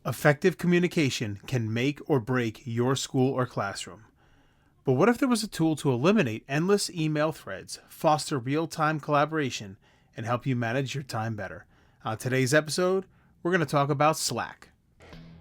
Effective communication can make or break your school or classroom. But what if there was a tool to eliminate endless email threads, foster real-time collaboration, and help you manage your time better? On today's episode, we're going to talk about Slack.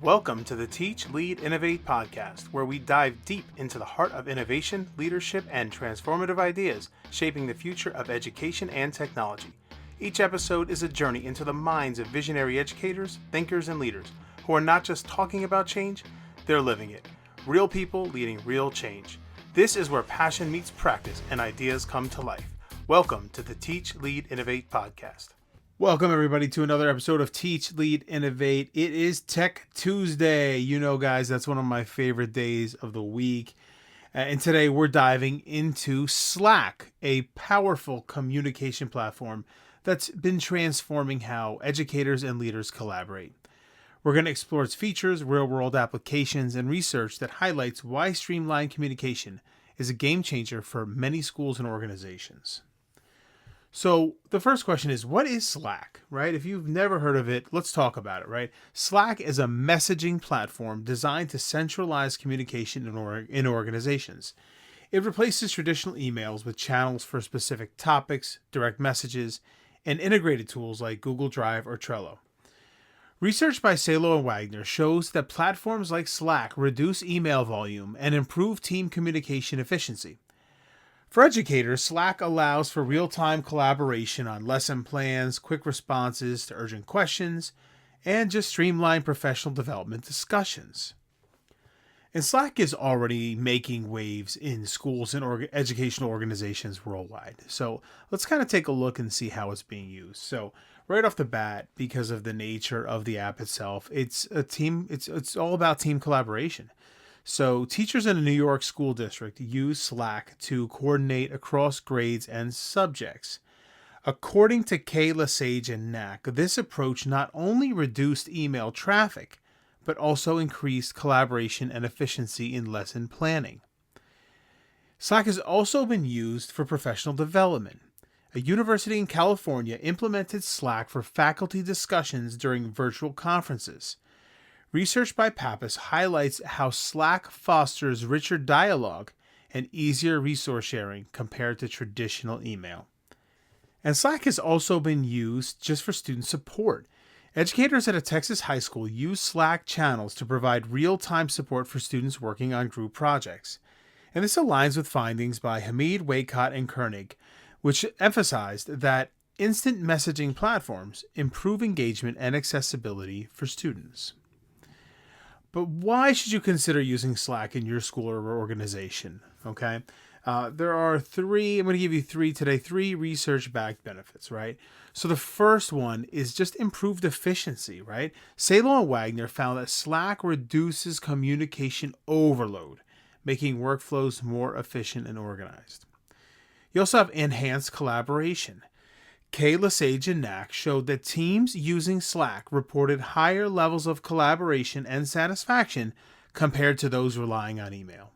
Welcome to the Teach-Lead-Innovate podcast, where we dive deep into the heart of innovation, leadership, and transformative ideas shaping the future of education and technology. Each episode is a journey into the minds of visionary educators, thinkers, and leaders who are not just talking about change, they're living it. Real people leading real change. This is where passion meets practice and ideas come to life. Welcome to the Teach-Lead-Innovate podcast. Welcome everybody to another episode of Teach-Lead-Innovate. It is Tech Tuesday. You know, guys, that's one of my favorite days of the week. And today we're diving into Slack, a powerful communication platform that's been transforming how educators and leaders collaborate. We're going to explore its features, real-world applications, and research that highlights why streamline communication is a game changer for many schools and organizations. So the first question is, what is Slack, right? If you've never heard of it, let's talk about it, right? Slack is a messaging platform designed to centralize communication in organizations. It replaces traditional emails with channels for specific topics, direct messages, and integrated tools like Google Drive or Trello. Research by Salo and Wagner shows that platforms like Slack reduce email volume and improve team communication efficiency. For educators, Slack allows for real-time collaboration on lesson plans, quick responses to urgent questions, and just streamline professional development discussions. And Slack is already making waves in schools and educational organizations worldwide. So let's kind of take a look and see how it's being used. So right off the bat, because of the nature of the app itself, it's all about team collaboration. So teachers in a New York school district use Slack to coordinate across grades and subjects. According to Kayla Sage and Knack, this approach not only reduced email traffic, but also increased collaboration and efficiency in lesson planning. Slack has also been used for professional development. A university in California implemented Slack for faculty discussions during virtual conferences. Research by Pappas highlights how Slack fosters richer dialogue and easier resource sharing compared to traditional email. And Slack has also been used just for student support. Educators at a Texas high school use Slack channels to provide real-time support for students working on group projects. And this aligns with findings by Hamid, Waycott, and Koenig, which emphasized that instant messaging platforms improve engagement and accessibility for students. But why should you consider using Slack in your school or organization? Okay, there are I'm going to give you three research-backed benefits, right? So the first one is just improved efficiency, right? Salo and Wagner found that Slack reduces communication overload, making workflows more efficient and organized. You also have enhanced collaboration. Kayla Sage and Knack showed that teams using Slack reported higher levels of collaboration and satisfaction compared to those relying on email.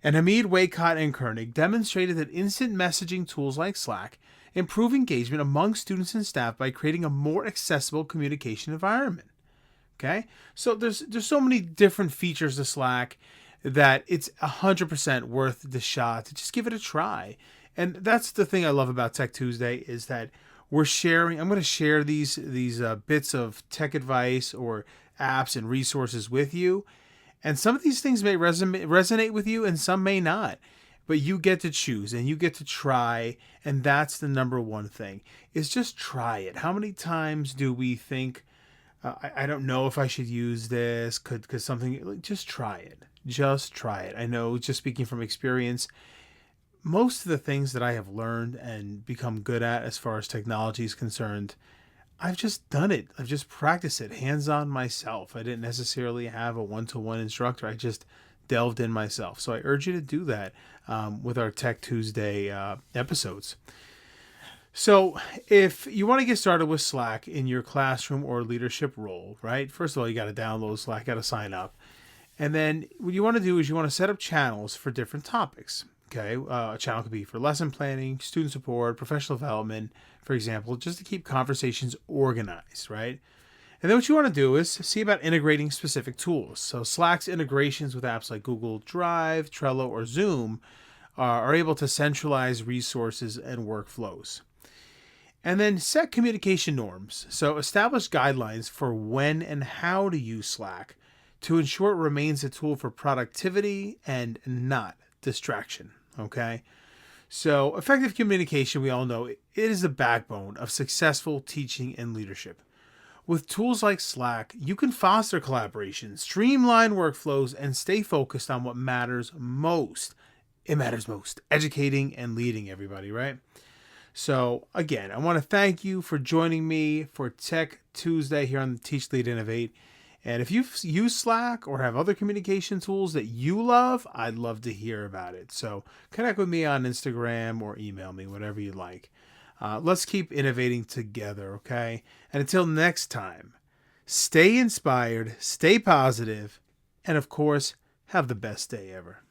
And Hamid, Waycott, and Koenig demonstrated that instant messaging tools like Slack improve engagement among students and staff by creating a more accessible communication environment. Okay? So there's so many different features to Slack that it's 100% worth the shot to just give it a try. And that's the thing I love about Tech Tuesday is that I'm going to share these bits of tech advice or apps and resources with you. And some of these things may resonate with you and some may not. But you get to choose and you get to try. And that's the number one thing is just try it. How many times do we think, I don't know if I should use this? Could something, just try it. Just try it. I know, just speaking from experience, most of the things that I have learned and become good at as far as technology is concerned, I've just done it. I've just practiced it hands-on myself. I didn't necessarily have a one-to-one instructor. I just delved in myself. So I urge you to do that with our Tech Tuesday episodes. So if you want to get started with Slack in your classroom or leadership role, right? First of all, you got to download Slack, got to sign up. And then what you want to do is you want to set up channels for different topics. Okay, a channel could be for lesson planning, student support, professional development, for example, just to keep conversations organized, right? And then what you want to do is see about integrating specific tools. So Slack's integrations with apps like Google Drive, Trello, or Zoom are able to centralize resources and workflows. And then set communication norms. So establish guidelines for when and how to use Slack to ensure it remains a tool for productivity and not distraction. Okay. So effective communication, we all know, it is the backbone of successful teaching and leadership. With tools like Slack, you can foster collaboration, streamline workflows, and stay focused on what matters most. It matters most, educating and leading everybody, right? So again, I want to thank you for joining me for Tech Tuesday here on the Teach-Lead-Innovate. And if you've used Slack or have other communication tools that you love, I'd love to hear about it. So connect with me on Instagram or email me, whatever you like. Let's keep innovating together, okay? And until next time, stay inspired, stay positive, and of course, have the best day ever.